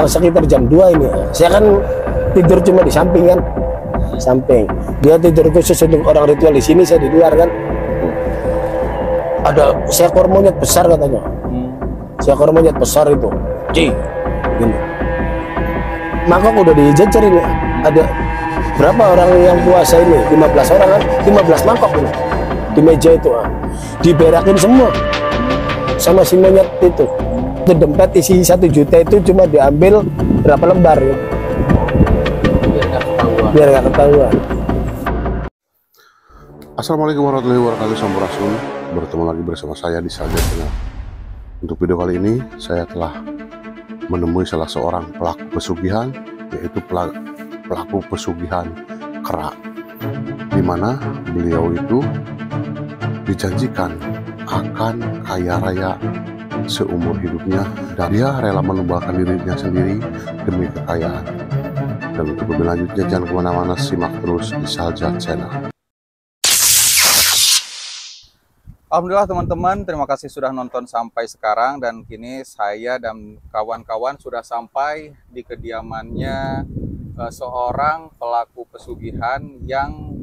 sekitar jam 2 ini. Saya kan tidur cuma di samping kan, samping. Dia tidur khusus untuk orang ritual, di sini saya di luar kan. Ada seekor monyet besar katanya. Seekor monyet besar itu, gini. Maka udah dijejer ini. Ada berapa orang yang puasa ini? 15 orang kan? 15 mangkok ini di meja itu. Diberakin semua sama si monyet itu. Itu dompet isi 1 juta itu cuma diambil berapa lembar gitu. Biar nggak ketahuan. Assalamualaikum warahmatullahi wabarakatuh. Sampurasun. Bertemu lagi bersama saya di Salja Channel. Untuk video kali ini saya telah menemui salah seorang pelaku pesugihan, yaitu pelaku pesugihan kera, di mana beliau itu dijanjikan akan kaya raya seumur hidupnya, dan dia rela menumbangkan dirinya sendiri demi kekayaan. Dan untuk lebih lanjutnya jangan kemana-mana, simak terus di Salja Channel. Alhamdulillah teman-teman, terima kasih sudah nonton sampai sekarang, dan kini saya dan kawan-kawan sudah sampai di kediamannya seorang pelaku pesugihan yang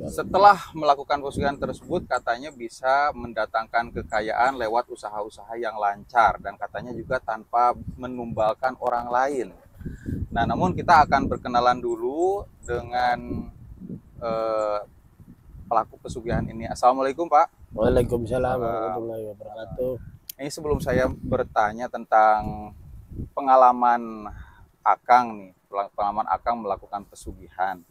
setelah melakukan pesugihan tersebut katanya bisa mendatangkan kekayaan lewat usaha-usaha yang lancar, dan katanya juga tanpa menumbalkan orang lain. Nah, namun kita akan berkenalan dulu dengan pelaku pesugihan ini. Assalamualaikum Pak. Waalaikumsalam warahmatullahi wabarakatuh. Ini sebelum saya bertanya tentang pengalaman Akang nih, pengalaman Akang melakukan pesugihan,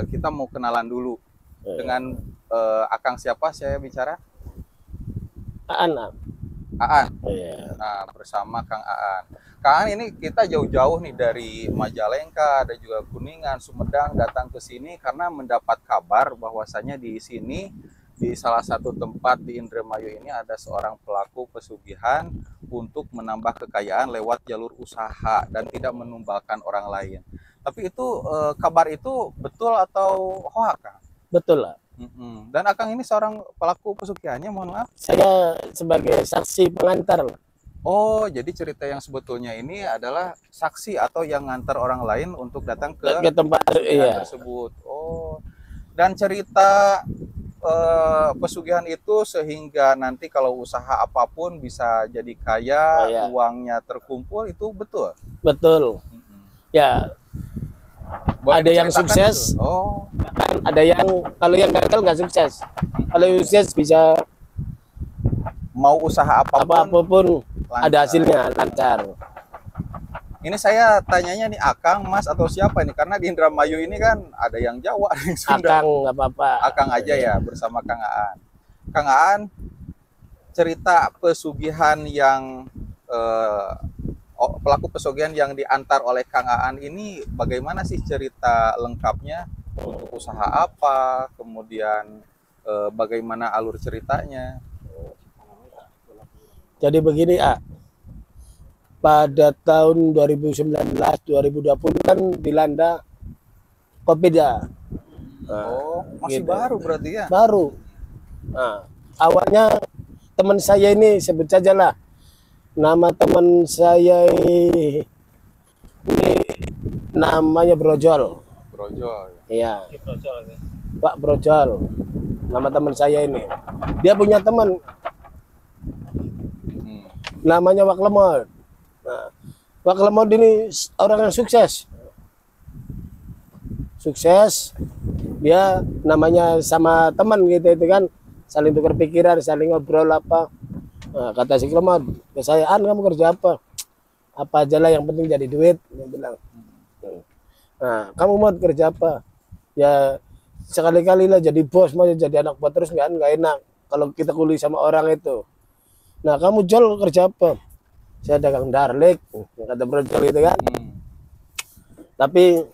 kita mau kenalan dulu dengan Akang. Siapa saya bicara? Aan. Nah, bersama Kang Aan. Kang Aan ini kita jauh-jauh nih dari Majalengka, ada juga Kuningan, Sumedang, datang ke sini karena mendapat kabar bahwasanya di sini, di salah satu tempat di Indramayu ini ada seorang pelaku pesugihan untuk menambah kekayaan lewat jalur usaha dan tidak menumbalkan orang lain. Tapi itu kabar itu betul atau hoax, Kang? Betul lah. Dan Akang ini seorang pelaku pesugihannya, mohon maaf. Saya sebagai saksi pengantar. Oh, jadi cerita yang sebetulnya ini adalah saksi atau yang ngantar orang lain untuk datang ke tempat tersebut. Oh, dan cerita pesugihan itu sehingga nanti kalau usaha apapun bisa jadi kaya, uangnya terkumpul, itu betul? Betul. Ya, boleh ada yang sukses. Itu? Oh, ada yang kalau yang gagal nggak sukses. Kalau sukses bisa mau usaha apapun lancar. Ada hasilnya lancar. Ini saya tanyanya nih Akang, Mas, atau siapa ini? Karena di Indramayu ini kan ada yang Jawa, ada yang Sunda. Akang nggak apa-apa. Akang aja ya, bersama Kang Aan. Kang Aan, cerita pesugihan yang pelaku pesugihan yang diantar oleh Kang Aan ini bagaimana sih cerita lengkapnya? Untuk usaha apa? Kemudian bagaimana alur ceritanya? Jadi begini, pada tahun 2019-2020 kan dilanda COVID ya. Oh, masih gitu. baru berarti ya? Baru. Nah, awalnya teman saya ini, sebut saja lah, nama teman saya ini namanya Brojol. Brojol. Iya. Pak Brojol. Nama teman saya ini. Dia punya teman namanya Wak Lemot. Nah, Wak Lemot ini orang yang sukses. Dia namanya sama teman gitu itu kan, saling tukar pikiran, saling ngobrol apa. Nah, kata si Lemot ke saya, kamu kerja apa? Apa aja lah yang penting jadi duit, dia bilang. Nah, kamu mau kerja apa? Ya sekali-kali lah jadi bos, mau jadi anak buah terus nggak enak kalau kita kuli sama orang itu. Nah, kamu Jol kerja apa? Saya dagang darlik, kata Brojol itu kan. Tapi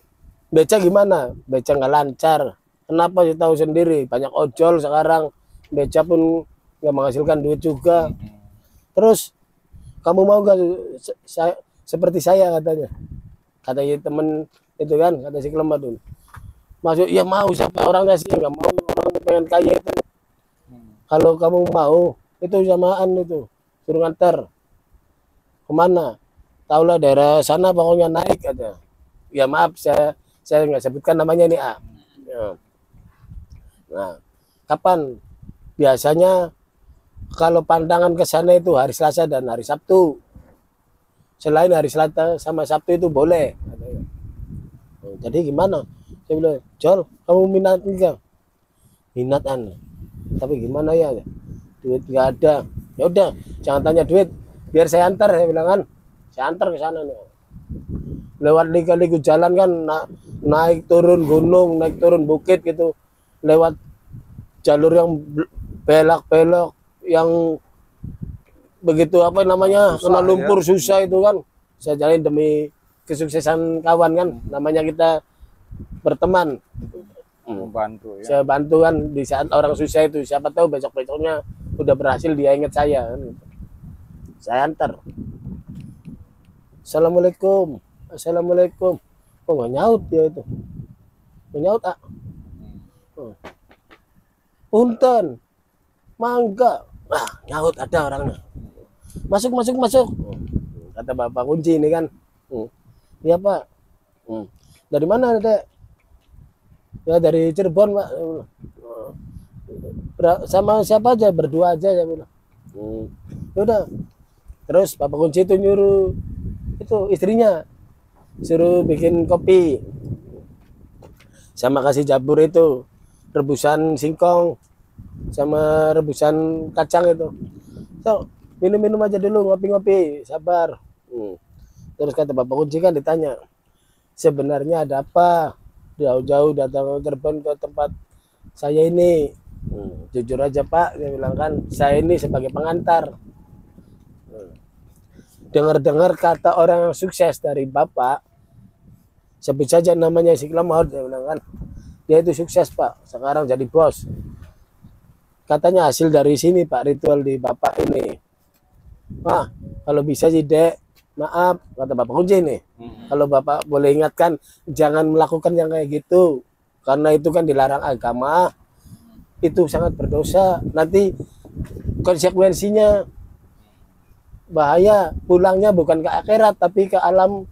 beca gimana? Beca nggak lancar. Kenapa? Saya tahu sendiri, banyak ojol sekarang, beca pun nggak menghasilkan duit juga. Terus kamu mau nggak seperti saya, katanya temen itu kan, kata si Klemat tuh. Masuk, ya mau, siapa orang ngasih, nggak mau orang pengen kaya itu. Kalau kamu mau, itu samaan itu, suruh nganter kemana? tahulah daerah sana pokoknya naik aja. Ya maaf saya nggak sebutkan namanya ini A. Ya. Nah, kapan biasanya kalau pandangan ke sana itu hari Selasa dan hari Sabtu. Selain hari Selasa sama Sabtu itu boleh. Jadi gimana? Saya bilang, Jol, kamu minat enggak? Minatan. Tapi gimana ya? Duit nggak ada. Ya udah, jangan tanya duit. Biar saya antar, saya bilang kan. Saya antar ke sana nih. Lewat liku-liku jalan kan, naik turun gunung, naik turun bukit gitu. Lewat jalur yang belok-belok, yang begitu apa namanya, Susah, kena lumpur ya. susah itu kan. Saya jalin demi kesuksesan kawan kan. Namanya kita berteman. Membantu ya. Saya bantu kan di saat orang susah itu. Siapa tahu besok-besoknya udah berhasil dia ingat saya kan. Saya antar. Assalamualaikum. Assalamualaikum. Oh nggak nyaut dia itu. Nggak nyaut ah. Punten. Mangga. Ah, nyaut ada orangnya. Masuk, masuk, masuk. Kata bapak kunci ini kan. Iya pak. Dari mana dek? Ya dari Cirebon pak. Sama siapa aja, berdua aja ya bilang. Udah. Terus bapak kunci itu nyuruh itu istrinya suruh bikin kopi sama kasih jabur itu, rebusan singkong sama rebusan kacang itu. So, minum-minum aja dulu, ngopi-ngopi, sabar. Terus kata bapak kunci kan ditanya, sebenarnya ada apa jauh-jauh datang ke Cirebon ke tempat saya ini? Jujur aja pak, dia bilang kan, saya ini sebagai pengantar. Dengar-dengar kata orang yang sukses dari bapak, sebut saja namanya si Klamot, dia bilang kan, dia itu sukses pak, sekarang jadi bos. Katanya hasil dari sini pak, ritual di bapak ini. Wah, kalau bisa sih dek, maaf, kata bapak kunci nih. Kalau bapak boleh ingatkan, jangan melakukan yang kayak gitu, karena itu kan dilarang agama, itu sangat berdosa. Nanti konsekuensinya bahaya, pulangnya bukan ke akhirat tapi ke alam,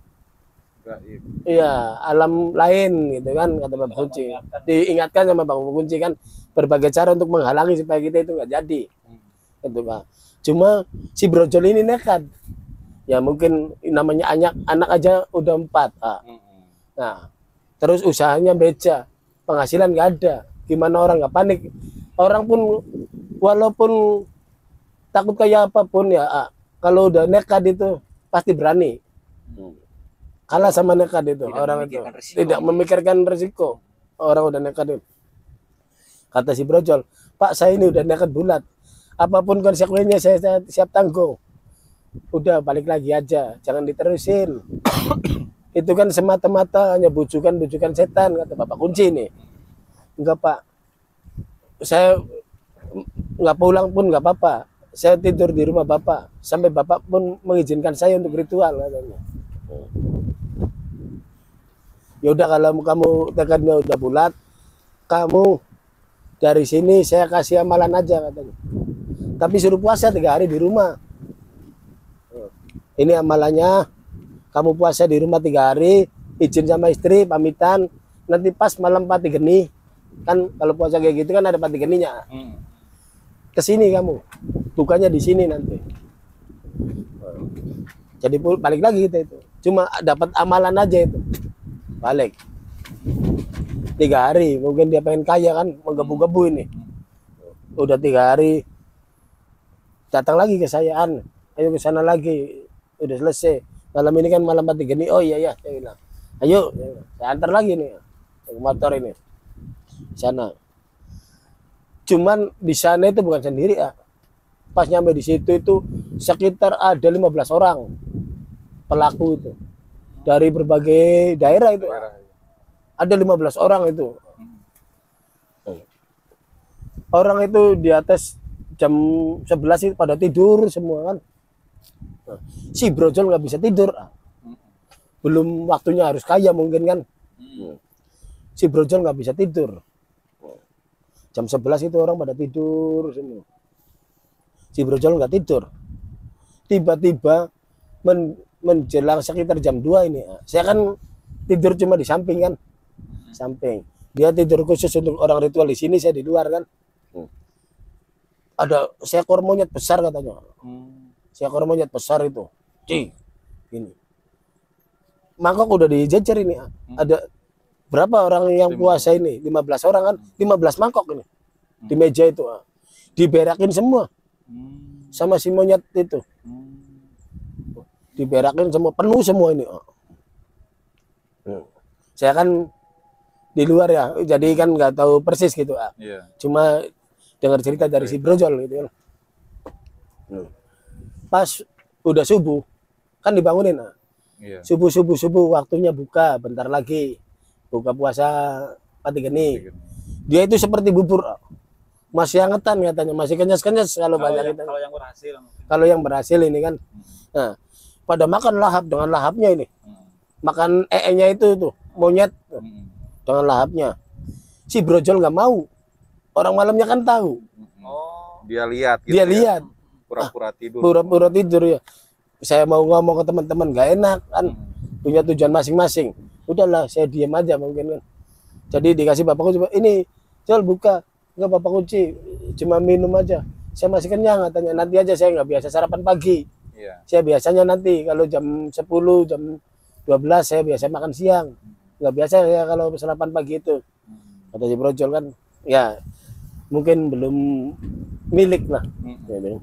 iya alam lain gitu kan, kata bapak kunci. Diingatkan sama bapak kunci kan berbagai cara untuk menghalangi supaya kita itu nggak jadi, itu pak. Cuma si brojol ini nekat. Ya mungkin namanya anak aja udah 4 pak. Nah terus usahanya beca, penghasilan nggak ada. Gimana orang nggak panik? Orang pun walaupun takut kayak apapun ya, kalau udah nekat itu pasti berani. Kalah sama nekat itu orang itu. Tidak memikirkan resiko. Orang udah nekat itu. Kata si brojol, Pak saya ini udah nekat bulat. Apapun konsekuensinya saya siap tanggung. Udah balik lagi aja, jangan diterusin. Itu kan semata-mata hanya bujukan-bujukan setan, kata bapak kunci nih. Enggak pak, saya nggak pulang pun nggak apa-apa. Saya tidur di rumah bapak sampai bapak pun mengizinkan saya untuk ritual katanya. Ya udah kalau kamu tekadnya udah bulat, kamu dari sini saya kasih amalan aja katanya. Tapi suruh puasa 3 hari di rumah. Ini amalannya, kamu puasa di rumah 3 hari, izin sama istri, pamitan, nanti pas malam pati geni, kan kalau puasa kayak gitu kan ada pati geninya. Kesini kamu, bukannya di sini nanti. Jadi balik lagi kita itu, cuma dapat amalan aja itu, balik 3 hari, mungkin dia pengen kaya kan, menggebu-gebu ini. Udah 3 hari, datang lagi ke sayaan, ayo ke sana lagi. Udah selesai, malam ini kan malam mati geni. Oh iya ya, saya bilang ayo saya antar lagi nih motor ini sana. Cuman di sana itu bukan sendiri ya, pas nyampe di situ itu sekitar ada 15 orang pelaku itu dari berbagai daerah itu, ada 15 orang itu. Orang itu di atas jam 11 itu pada tidur semua kan. Si brojol nggak bisa tidur, belum waktunya harus kaya mungkin kan. Si brojol nggak bisa tidur, jam 11 itu orang pada tidur semua. Si brojol nggak tidur, tiba-tiba menjelang sekitar jam 2 ini. Saya kan tidur cuma di samping kan. Samping. Dia tidur khusus untuk orang ritual di sini, saya di luar kan. Ada seekor monyet besar katanya. Seekor monyet besar itu. Ini. Mangkok udah dijejer ini. Ada berapa orang yang puasa ini? 15 orang kan. 15 mangkok ini. Di meja itu. Diberakin semua. Sama si monyet itu. Diberakin semua, penuh semua ini. Saya kan di luar ya, jadi kan nggak tahu persis gitu. Cuma dengar cerita dari si brojol gitu kan. Pas udah subuh, kan dibangunin. Subuh waktunya buka, bentar lagi buka puasa pati geni. Dia itu seperti bubur, masih hangetan katanya, masih kenyas-kenyas kalau banyak itu. Kalau yang berhasil ini kan. Nah, pada makan lahap dengan lahapnya ini. Makan nya itu tuh, monyet dengan lahapnya. Si brojol nggak mau. Orang malamnya kan tahu. Dia lihat gitu. Dia lihat. Pura-pura tidur. Pura-pura tidur ya. Saya mau ngomong ke teman-teman nggak enak kan. Punya tujuan masing-masing. Udahlah, saya diam aja mungkin kan. Jadi dikasih bapak kunci, ini Jol buka. Enggak bapak kunci, cuma minum aja. Saya masih kenyang katanya. Nanti aja, saya nggak biasa sarapan pagi. Saya biasanya nanti kalau jam 10, jam 12 saya biasa makan siang. Nggak biasa ya kalau sarapan pagi itu. Kata si brojol kan, ya mungkin belum milik lah. Gitu.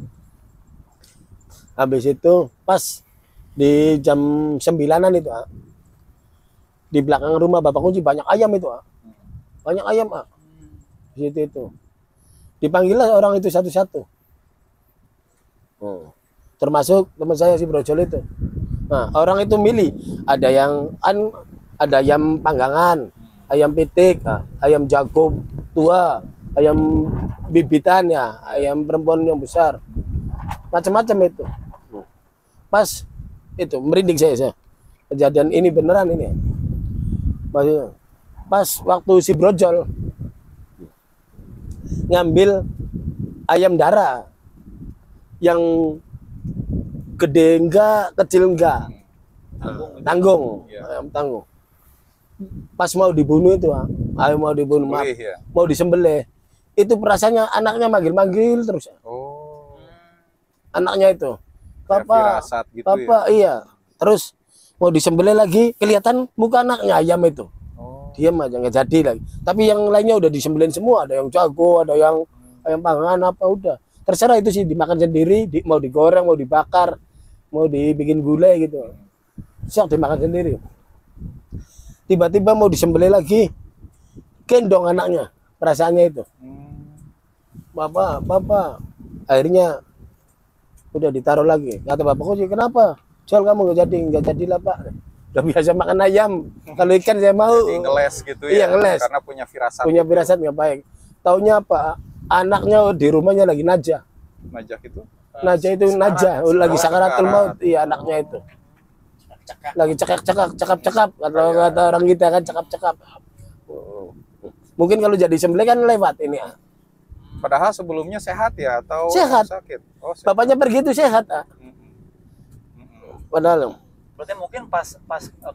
Habis itu pas di jam 9-an itu, di belakang rumah bapak kunci banyak ayam itu. Banyak ayam. Di situ itu. Dipanggillah orang itu satu-satu. Termasuk teman saya si brojol itu. Nah, orang itu milih, ada yang ada ayam panggangan, ayam pitik, ayam jago tua, ayam bibitan ya, ayam perempuan yang besar, macam-macam itu. Pas itu merinding saya. Kejadian ini beneran ini. Maksudnya, pas waktu si brojol ngambil ayam darah yang gede enggak, kecil enggak, tanggung. Pas mau dibunuh itu, mau dibunuh, mau disembelih, itu perasaannya anaknya manggil-manggil terus. Anaknya itu, papa, gitu papa, iya. Terus mau disembelih lagi, kelihatan muka anaknya ayam itu. Diam aja, nggak jadi lagi. Tapi yang lainnya udah disembelih semua, ada yang jago, ada yang ayam panggangan apa udah. Terserah itu sih, dimakan sendiri, mau digoreng, mau dibakar, mau dibikin gulai gitu. Siap dimakan sendiri. Tiba-tiba mau disembelih lagi, gendong anaknya, perasaannya itu. Bapak, akhirnya udah ditaruh lagi. Kata bapakku sih, kenapa? Jol kamu nggak jadi lah pak. Udah biasa makan ayam. Kalau ikan saya mau. Jadi ngeles gitu ya. Iya ngeles. Karena punya firasat. Punya firasat nggak baik. Taunya apa? Anaknya di rumahnya lagi najah. Najah itu? Najah itu najah, lagi sakaratul maut. Iya anaknya itu. Lagi cekap. Kata orang kita kan cekap. Mungkin kalau jadi sembelih kan lewat ini. Padahal sebelumnya sehat ya atau sehat. Sakit? Sehat. Bapaknya pergi itu sehat. Padahal. Berarti mungkin pas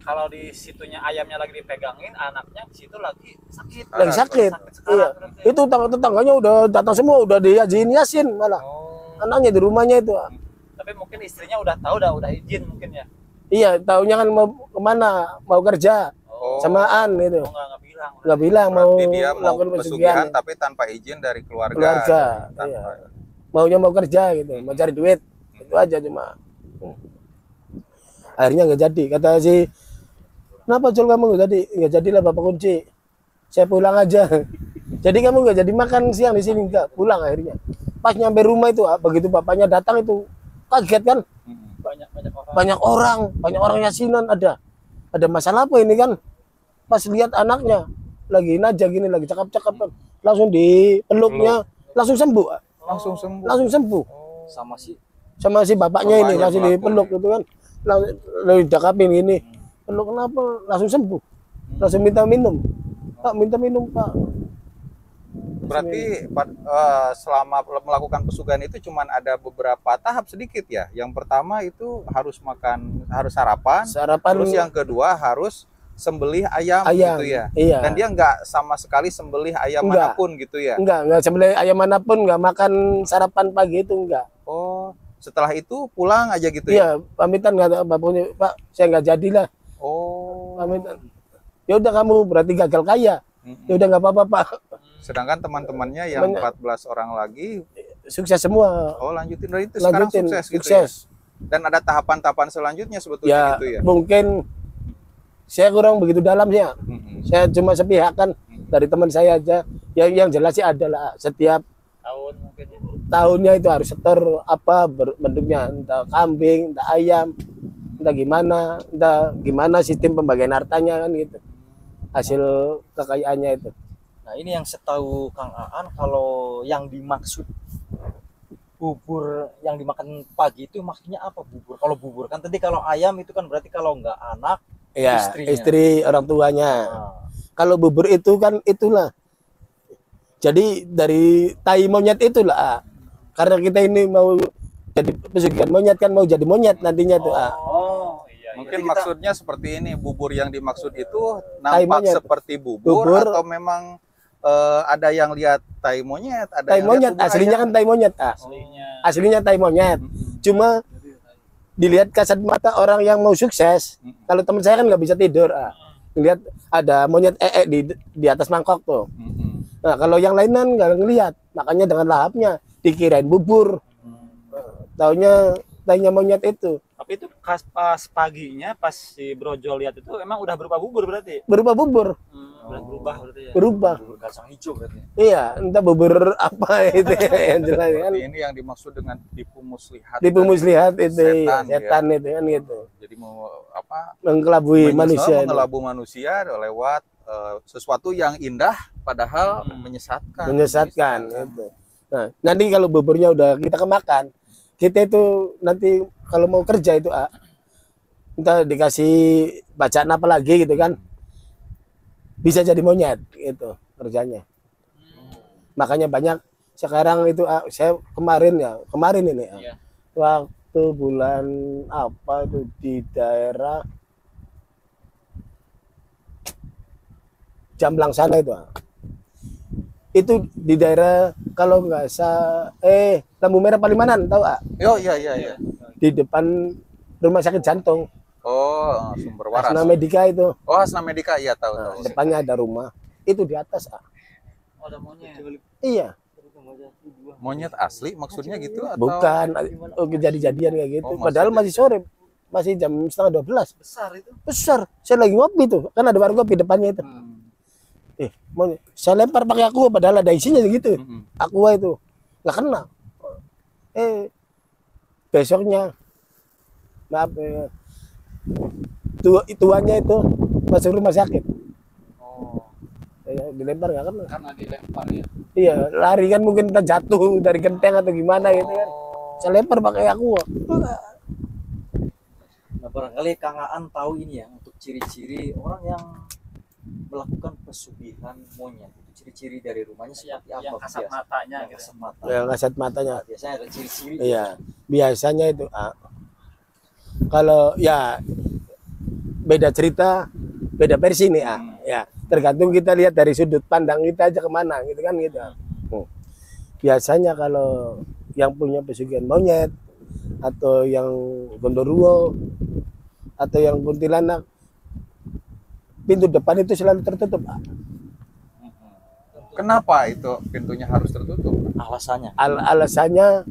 kalau di situnya ayamnya lagi dipegangin, anaknya di situ lagi sakit. Lagi sakit. Iya. Itu tetangganya udah datang semua, udah diajiin Yasin malah. Anaknya di rumahnya itu. Tapi mungkin istrinya udah tahu, udah izin mungkin ya. Iya, taunya kan mau kemana? Mau kerja. Samaan gitu. Nggak bilang mau dia mau melakukan pesugihan tapi tanpa izin dari keluarga. Iya. Maunya mau kerja gitu, mau cari duit. Itu aja cuma. Akhirnya nggak jadi. Kata si, kenapa Jol kamu nggak jadi? Nggak jadilah bapak kunci. Saya pulang aja. Jadi kamu nggak jadi makan siang di sini nggak? Pulang akhirnya. Pas nyampe rumah itu, begitu bapaknya datang itu kaget kan? Banyak orang yasinan ada. Ada masalah apa ini kan? Pas lihat anaknya lagi najah gini, lagi cakap-cakap kan. Langsung dipeluknya, langsung sembuh. Langsung sembuh. Sama si bapaknya ini langsung dipeluk gitu kan. Lalu didakapin gini, peluk kenapa? Langsung sembuh, langsung minta minum, pak minta minum pak. Berarti selama melakukan pesugihan itu cuman ada beberapa tahap sedikit ya. Yang pertama itu harus sarapan. Sarapan. Terus yang kedua harus sembelih ayam gitu ya. Iya. Dan dia nggak sama sekali sembelih ayam Enggak. manapun gitu ya. Enggak sembelih ayam manapun, enggak makan sarapan pagi itu enggak. Oh, setelah itu pulang aja gitu ya. Iya, pamitan nggak ada bapaknya, Pak, saya nggak jadilah. Oh. Pamitan. Ya udah kamu berarti gagal kaya. Ya udah nggak apa-apa, Pak. Sedangkan teman-temannya yang 14 orang lagi Sukses semua. lanjutin dari itu sekarang Lanjutin, sukses gitu sukses. ya. Dan ada tahapan-tahapan selanjutnya sebetulnya Ya, gitu ya. mungkin saya kurang begitu dalam ya. Saya cuma sepihak kan dari teman saya aja. Yang jelas sih adalah setiap Tahun mungkin ya. tahunnya itu harus setor apa bentuknya, entah kambing, entah ayam, entah gimana sistem pembagian hartanya kan gitu. Hasil kekayaannya itu. Nah ini yang setahu Kang Aan, kalau yang dimaksud bubur yang dimakan pagi itu maksudnya apa bubur? Kalau bubur kan tadi, kalau ayam itu kan berarti kalau nggak anak, Ya, istrinya. istri orang tuanya. Nah, Kalau bubur itu kan itulah. Jadi dari tai monyet itulah. Karena kita ini mau jadi pesugihan monyet kan, mau jadi monyet nantinya tuh. Oh, iya. Mungkin Jadi maksudnya seperti ini, bubur yang dimaksud itu Tai nampak monyet. seperti bubur Bubur. atau memang ada yang lihat tai monyet, ada Tai yang monyet, lihat bubur aslinya ayam. kan tai monyet. Aslinya. Aslinya tai monyet. Cuma dilihat kasat mata orang yang mau sukses. Kalau teman saya kan nggak bisa tidur. Lihat ada monyet di atas mangkok tuh. Nah, kalau yang lainan nggak ngelihat, makanya dengan lahapnya dikirain bubur. Taunya monyet itu Tapi itu pas paginya, pas si Brojo lihat itu emang udah berupa bubur berarti. berupa bubur, Udah berubah berarti ya. berubah. bubur kacang hijau berarti. Iya, entah bubur apa itu yang jelas kan. Ini yang dimaksud dengan tipu muslihat. Tipu muslihat itu, Setan, iya, setan ya. itu kan gitu. Jadi mau apa? Mengkelabui manusia. itu. Mengelabui manusia lewat sesuatu yang indah padahal menyesatkan. Menyesatkan itu. Nah, nanti kalau buburnya udah kita kemakan, kita itu nanti kalau mau kerja itu entah dikasih bacaan apa lagi gitu kan, bisa jadi monyet gitu kerjanya. Makanya banyak sekarang itu saya kemarin ini Iya. waktu bulan apa itu di daerah Jamblang sana itu di daerah kalau nggak Lampu Merah Palimanan, tahu Iya. di depan rumah sakit jantung Oh, sumber waras. Asna Medika itu. Oh, Asna Medika, iya tahu Nah, tahu. depannya ada rumah itu di atas Oh, ada monyet. iya Monyet asli maksudnya gitu atau bukan kejadian kayak gitu, Oh, padahal maksudnya. masih sore, masih jam setengah 12. Besar itu. Besar, saya lagi ngopi tuh kan ada warung kopi depannya itu. Monyet. Saya lempar pakai aqua padahal ada isinya gitu. Aqua itu nggak kena. Besoknya maaf tuanya itu masuk rumah sakit. Dilempar nggak kena. Karena dilempar ya. Iya, lari kan mungkin kita jatuh dari genteng atau gimana gitu kan. Saya lempar pakai aqua. Nah, barangkali Kang Aan tahu ini ya, untuk ciri-ciri orang yang melakukan pesugihan monyet. Itu ciri-ciri dari rumahnya seperti apa? Yang kasat biasa? matanya Yang gitu. kasat mata. Yang kasat matanya. Nah, biasanya ada ciri-ciri. Iya, biasanya itu kalau ya beda cerita, beda versi nih ya. Tergantung kita lihat dari sudut pandang kita aja kemana gitu kan gitu. Biasanya kalau yang punya pesugihan monyet atau yang gondoruo atau yang kuntilanak, pintu depan itu selalu tertutup. kenapa itu pintunya harus tertutup? Alasannya. Alasannya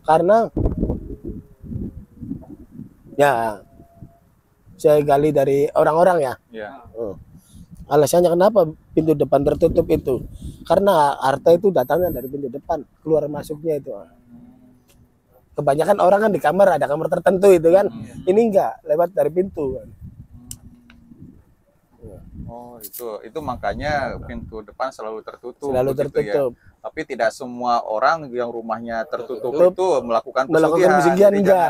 karena ya saya gali dari orang-orang ya. Ya. Alasannya kenapa pintu depan tertutup itu? Karena harta itu datangnya dari pintu depan, keluar masuknya itu. Kebanyakan orang kan di kamar, ada kamar tertentu itu kan. Ini enggak, lewat dari pintu. Oh, itu makanya pintu depan selalu tertutup. Selalu begitu tertutup. Ya. Tapi tidak semua orang yang rumahnya tertutup Tertutup. itu melakukan Melakukan pesugihan, Jadi enggak.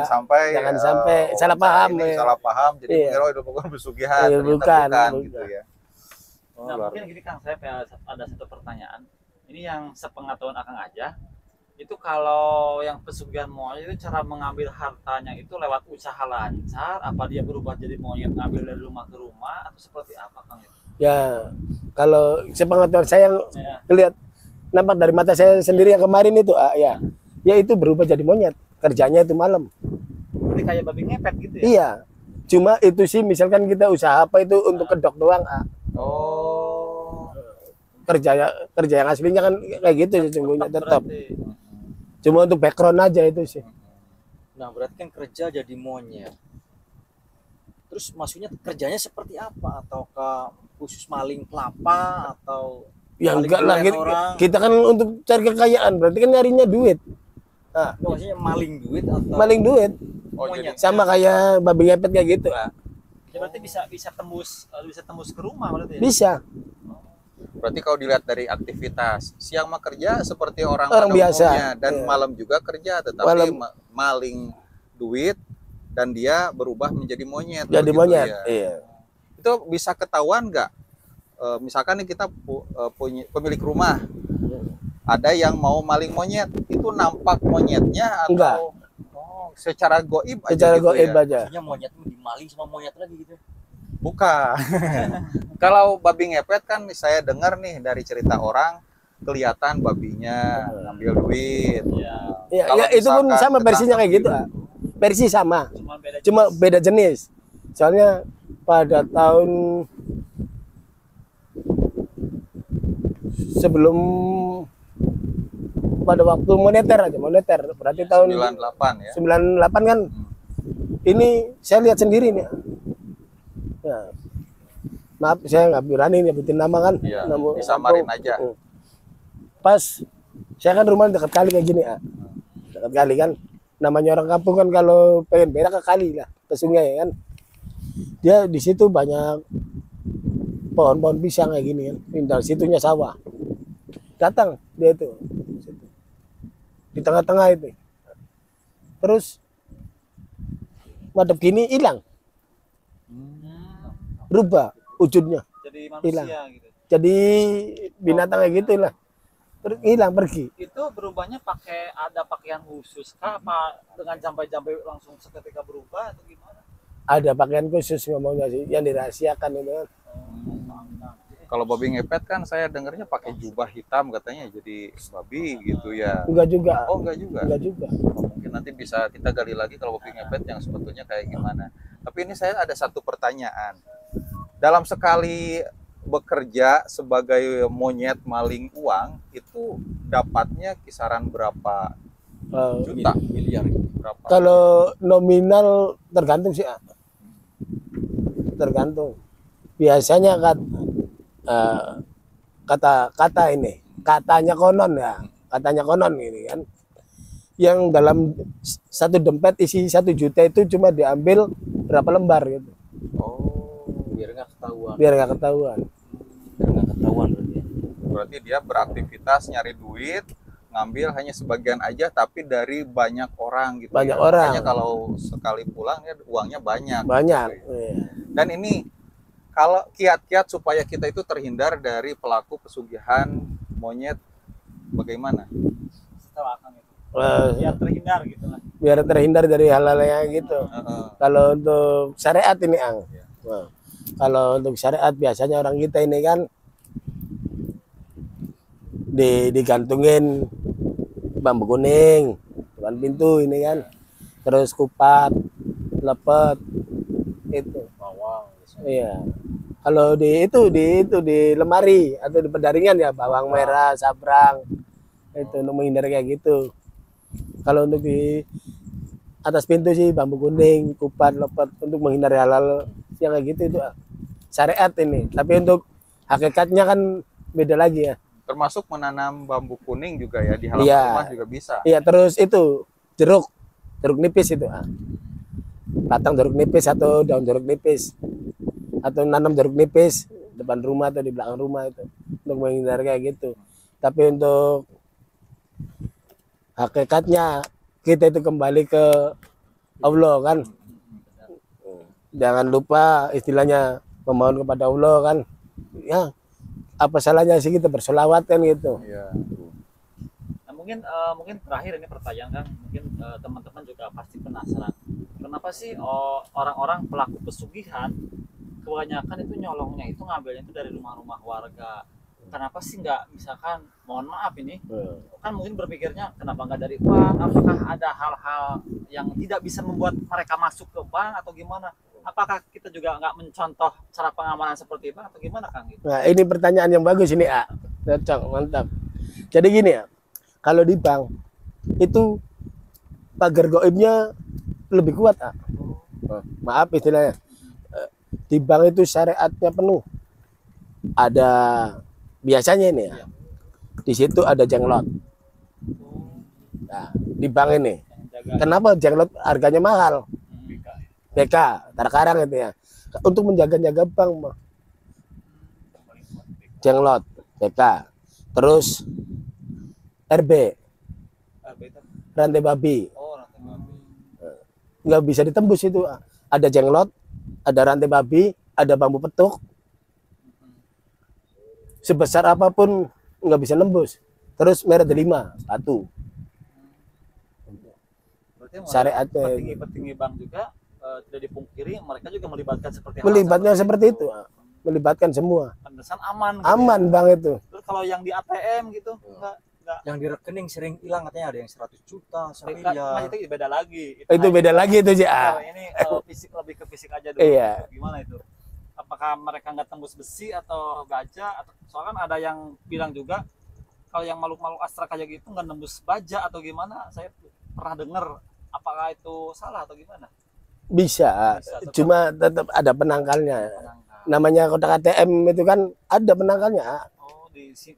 Jangan sampai salah paham, ini ya. salah paham. Jadi Iya. mengira itu bukan pesugihan, Iya, ternyata bukan. gitu ya. Oh, Nah, luar mungkin gini Kang, saya ada satu pertanyaan. Ini yang sepengetahuan Akang aja. Itu kalau yang pesugihan monyet itu cara mengambil hartanya itu lewat usaha lancar, apa dia berubah jadi monyet ngambil dari rumah ke rumah atau seperti apa Kang? Ya, kalau sepengetahuan saya yang Ya. lihat nampak dari mata saya sendiri yang kemarin itu, ya itu berubah jadi monyet. Kerjanya itu malam. Jadi kayak babi ngepet gitu ya? Iya. Cuma itu sih misalkan kita usaha apa itu untuk kedok doang. Oh. Kerja yang aslinya kan kayak gitu sesungguhnya tetap. Berarti. Cuma untuk background aja itu sih. Nah, berarti kan kerja jadi monyet. Terus maksudnya kerjanya seperti apa? Ataukah khusus maling kelapa atau Ya maling enggak lah, duit orang? kita kan untuk cari kekayaan, berarti kan nyarinya duit. Nah, Maksudnya maling duit atau maling duit Oh, jadi monyet? sama kayak babi ngepet kayak gitu. Ya, berarti bisa tembus ke rumah berarti ya? Bisa. berarti kalau dilihat dari aktivitas, siang mah kerja seperti orang Orang pada biasa. umumnya, dan Iya. malam juga kerja, tetapi Malam. maling duit dan dia berubah menjadi monyet. Jadi begitu monyet. ya. Iya. Itu bisa ketahuan nggak? Misalkan nih kita punya pemilik rumah, ada yang mau maling monyet, itu nampak monyetnya atau Enggak. secara goib aja Secara gitu goib ya? aja. maksudnya monyet itu dimaling sama monyet lagi gitu. Bukan. Kalau babi ngepet kan saya dengar nih dari cerita orang, kelihatan babinya ngambil duit. Ya, Ya, Kalau ya itu pun misalkan sama versinya kayak gitu. ketangkap Versi sama, cuma beda cuma jenis. beda jenis. Soalnya pada tahun sebelum pada waktu moneter berarti tahun 98 ya. 98 kan. Ini saya lihat sendiri nih. Ya. Maaf saya nggak berani nyebutin nama kan. Iya, Nama disamarin kampung. aja. Pas saya kan rumah dekat kali kayak gini dekat kali kan. Namanya orang kampung kan kalau pengen berak ke kali lah, ke sungai kan. Dia di situ banyak pohon-pohon pisang kayak gini kan. Tinggal situnya sawah. Datang dia itu di tengah-tengah itu. Terus madep gini hilang, berubah wujudnya, Jadi Hilang. manusia gitu. jadi binatang kayak gitu lah. Terus hilang pergi. Itu berubahnya ada pakaian khusus kah, apa dengan jambai-jambai langsung seketika berubah atau gimana? Ada pakaian khusus ngomongnya sih yang dirahasiakan itu kan. Kalau babi ngepet kan saya dengarnya pakai jubah hitam katanya jadi babi gitu ya. Enggak juga. Oh enggak juga. Enggak juga. Mungkin nanti bisa kita gali lagi kalau babi ngepet yang sebetulnya kayak gimana. Tapi ini saya ada satu pertanyaan. Dalam sekali bekerja sebagai monyet maling uang itu dapatnya kisaran berapa Eh, juta? Miliar. Berapa? kalau nominal tergantung sih. Tergantung. Biasanya kata ini, katanya konon ini kan. Yang dalam satu dompet isi 1 juta itu cuma diambil berapa lembar gitu. Oh, Biar nggak ketahuan. Biar nggak ketahuan. Biar nggak ketahuan berarti. Ya. berarti dia beraktivitas nyari duit, ngambil hanya sebagian aja tapi dari banyak orang gitu. Banyak ya. orang. Makanya kalau sekali pulang ya uangnya banyak. Banyak. Gitu ya. Iya. Dan ini kalau kiat-kiat supaya kita itu terhindar dari pelaku pesugihan monyet bagaimana? Setelah akan itu. Eh, Biar terhindar gitu lah. biar terhindar dari hal-hal yang gitu. Heeh. Kalau untuk syariat ini Iya. Nah, kalau untuk syariat biasanya orang kita ini kan digantungin bambu kuning depan pintu ini kan, terus kupat, lepet itu. Bawang. Iya. Kalau di lemari atau di pendaringan ya bawang merah, sabrang itu untuk menghindari kayak gitu. Kalau untuk di atas pintu sih bambu kuning, kupat, lepet untuk menghindari hal-hal yang kayak gitu itu syariat ini. Tapi untuk hakikatnya kan beda lagi ya. Termasuk menanam bambu kuning juga ya di halaman Iya. rumah juga bisa. Iya, terus itu jeruk nipis itu. Batang jeruk nipis atau daun jeruk nipis. Atau nanam jeruk nipis depan rumah atau di belakang rumah itu untuk menghindari kayak gitu. Tapi untuk hakikatnya kita itu kembali ke Allah kan. Jangan lupa istilahnya memohon kepada Allah kan. Ya, apa salahnya sih kita bersolawat kan gitu. Iya. Nah, mungkin terakhir ini pertanyaan kan, mungkin teman-teman juga pasti penasaran. Kenapa sih orang-orang pelaku pesugihan kebanyakan itu nyolongnya itu ngambilnya itu dari rumah-rumah warga? Kenapa sih nggak misalkan, mohon maaf ini, kan mungkin berpikirnya kenapa nggak dari bank? Apakah ada hal-hal yang tidak bisa membuat mereka masuk ke bank atau gimana? Apakah kita juga nggak mencontoh cara pengamanan seperti bank atau gimana Kang? Gitu? Nah, ini pertanyaan yang bagus ini, A. Cocok, mantap. Jadi gini ya, kalau di bank itu pagar gaibnya lebih kuat, A. Maaf istilahnya. Di bank itu syariatnya penuh. Ada biasanya ini ya. Di situ ada jenglot. Nah, di bank ini. Kenapa jenglot harganya mahal? BK, terkarang itu ya. Untuk menjaga-jaga bank, mah. Jenglot, BK. Terus RB, rantai babi. Oh, rantai babi. Nggak bisa ditembus itu. Ada jenglot, ada rantai babi, ada bambu petuk. Sebesar apapun nggak bisa nembus. Terus merek delima, satu. Berarti Syariatnya petinggi-petinggi bank juga tidak dipungkiri mereka juga melibatkan seperti hal melibatnya seperti itu. Melibatkan semua. Pantesan aman. Gitu Aman ya. bang itu. Terus kalau yang di ATM gitu enggak Yang di rekening sering hilang, katanya ada yang 100 juta, Mas, miliar. itu beda lagi. Itu beda lagi itu sih. Kalau ini fisik, lebih ke fisik aja dulu. Iya. Gimana itu? Apakah mereka nggak tembus besi atau baja? Atau soalnya kan ada yang bilang juga kalau yang makhluk-makhluk astral kayak gitu nggak nembus baja atau gimana? Saya pernah dengar. Apakah itu salah atau gimana? Bisa. Tetap. Cuma tetap ada penangkalnya. Penangkal. Namanya kotak ATM itu kan ada penangkalnya. Oh, Diisi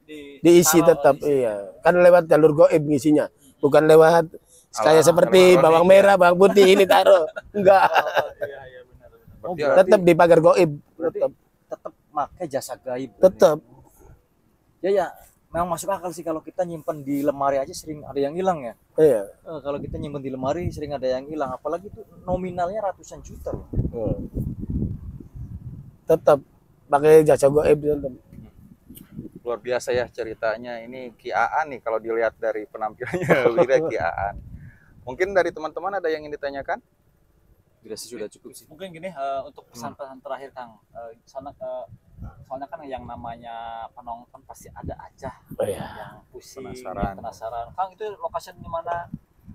taruh, tetap, diisi. iya. Kan lewat jalur goib ngisinya. Bukan lewat kayak seperti elektronik bawang ya. merah, bawang putih ini taruh. Enggak. Oh, iya benar. Berarti Tetap di pagar goib. Berarti Tetap. tetap pakai jasa gaib. Tetap. Ya, memang masuk akal sih kalau kita nyimpen di lemari aja sering ada yang hilang ya. Iya. Kalau kita nyimpen di lemari sering ada yang hilang, apalagi itu nominalnya ratusan juta loh. Tetap pakai jasa goib tetap. luar biasa ya ceritanya. Ini Ki Aan nih kalau dilihat dari penampilannya. Wira Ki Aan. Mungkin dari teman-teman ada yang ingin ditanyakan? Dirasa sudah cukup sih. Mungkin gini untuk pesan-pesan terakhir Kang. Soalnya kan yang namanya penonton pasti ada aja yang pusing, Penasaran. yang penasaran. Kang itu lokasinya di mana?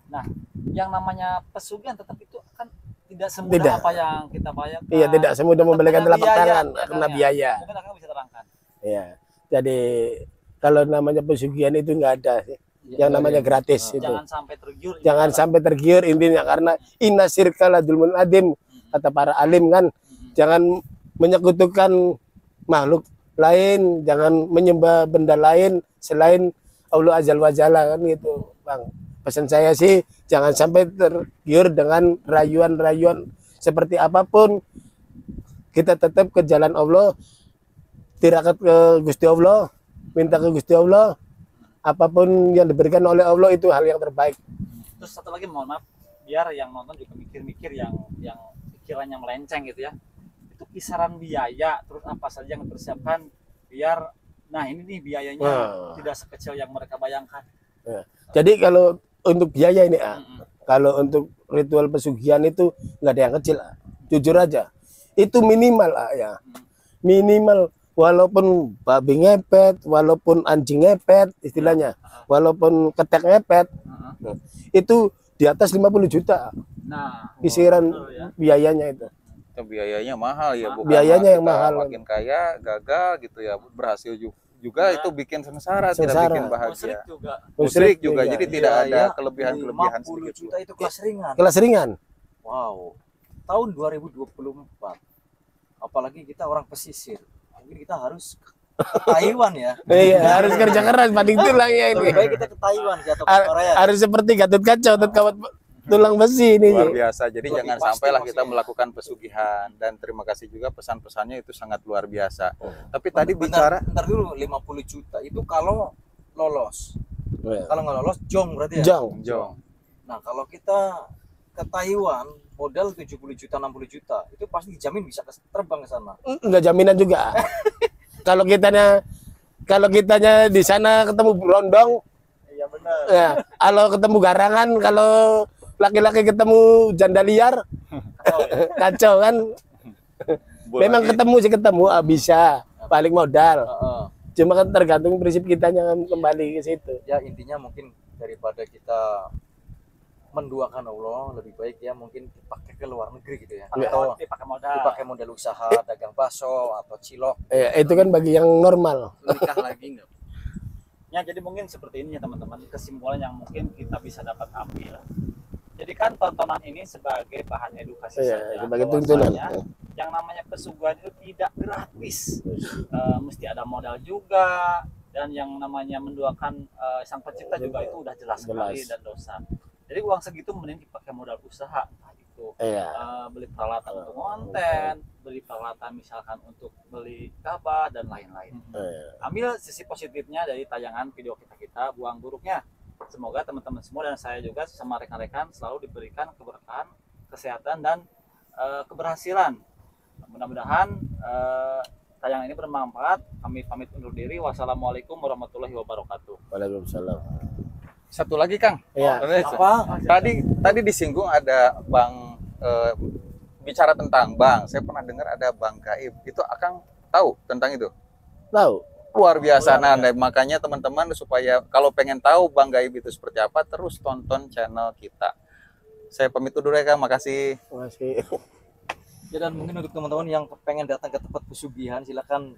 Nah, yang namanya pesugihan tetap itu kan tidak semudah Tidak. apa yang kita bayangkan. Iya, tidak semudah Tetap membelikan kena telapak biaya, tangan, ya, kena Kang, ya? biaya. Mungkin Kang bisa terangkan. Iya. Jadi kalau namanya pesugihan itu nggak ada sih. Yang namanya gratis itu. Jangan sampai tergiur. Jangan sampai tergiur intinya, karena inna syirka la dzulmun adim, kata para alim kan. Jangan menyekutukan makhluk lain, jangan menyembah benda lain selain Allah Azza wa Jalla kan gitu, Bang. Pesan saya sih jangan sampai tergiur dengan rayuan-rayuan seperti apapun. Kita tetap ke jalan Allah, tirakat ke Gusti Allah, minta ke Gusti Allah. Apapun yang diberikan oleh Allah itu hal yang terbaik. Terus satu lagi mohon maaf, biar yang nonton juga mikir-mikir yang pikirannya melenceng gitu ya. Itu kisaran biaya, terus apa saja yang dipersiapkan biar nah ini nih biayanya tidak sekecil yang mereka bayangkan. Ya. Jadi kalau untuk biaya ini, kalau untuk ritual pesugihan itu nggak ada yang kecil, jujur aja. Itu minimal, ya. Minimal. Walaupun babi ngepet, walaupun anjing ngepet istilahnya, walaupun ketek ngepet, itu di atas 50 juta Nah, kisiran betul ya. biayanya itu. Itu biayanya mahal ya, bukan Biayanya yang kita mahal. makin kaya gagal gitu ya, berhasil juga Ya. itu bikin sengsara, tidak Sengsara. bikin Musyrik bahagia. juga. Musyrik juga, jadi iya. tidak ada Biaya kelebihan-kelebihan 50 sedikit. juta itu kelas ringan. Kelas ringan. Wow. Tahun 2024. Apalagi kita orang pesisir. Mungkin kita harus ke Taiwan ya. Iya, harus kerja keras banding tulang ya ini. Lebih baik kita ke Taiwan atau ke Korea. Harus seperti Gatot Kaca, Gatot Kawat tulang besi ini. Luar biasa. Jadi Lebih jangan pasti sampailah kita maksudnya. melakukan pesugihan, dan terima kasih juga pesan-pesannya itu sangat luar biasa. Tapi tadi Bentar, bicara bentar dulu, 50 juta itu kalau lolos. Iya. Kalau nggak lolos jong berarti ya. Jong. Jong. Nah, kalau kita ke Taiwan modal 70 juta 60 juta itu pasti dijamin bisa terbang ke sana. Enggak jaminan juga. Kalau kitanya kalau kitanya di sana ketemu berondong, Iya benar. ya, kalau ketemu garangan, kalau laki-laki ketemu janda liar, kacau kan. Memang ketemu sih ketemu, bisa balik modal. Cuma kan tergantung prinsip kitanya kembali ke situ. Ya intinya mungkin daripada kita menduakan Allah, lebih baik ya mungkin dipakai ke luar negeri gitu ya, atau Pakai modal. dipakai modal usaha dagang bakso atau cilok. Ya, itu kan bagi yang normal. Nikah lagi nggak? Ya, jadi mungkin seperti ini ya teman-teman, kesimpulan yang mungkin kita bisa dapat ambil. Jadi kan tontonan ini sebagai bahan edukasi Iya, saja. sebagai tuntunan. Bahwasanya yang namanya pesugihan itu tidak gratis. Mesti ada modal juga, dan yang namanya menduakan sang pencipta juga itu udah jelas sekali dan dosa. Jadi uang segitu mending dipakai modal usaha, entah itu Iya. beli peralatan untuk konten, beli peralatan misalkan untuk beli kabah dan lain-lain. Ambil sisi positifnya dari tayangan video kita, buang buruknya. Semoga teman-teman semua dan saya juga sama rekan-rekan selalu diberikan keberkahan, kesehatan dan keberhasilan. Mudah-mudahan tayangan ini bermanfaat. Kami pamit undur diri. Wassalamualaikum warahmatullahi wabarakatuh. Waalaikumsalam. Satu lagi Kang. Iya. Apa? Tadi disinggung ada bank bicara tentang bank. Saya pernah dengar ada bank gaib. Itu Akang tahu tentang itu? Tahu. Luar biasa. Nah, makanya teman-teman supaya kalau pengen tahu bank gaib itu seperti apa, terus tonton channel kita. Saya pamit dulu ya Kang. Makasih. Masih. Ya, dan mungkin untuk teman-teman yang pengen datang ke tempat pesugihan, silakan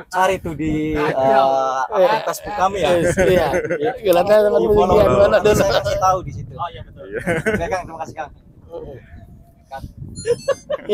cari tuh di aktivitas kami ya. Iya. Silakan teman Di follow. pesugihan mana Nanti dulu. saya kasih tahu di situ. Oh iya betul. Oke Kang, terima kasih Kang. Iya.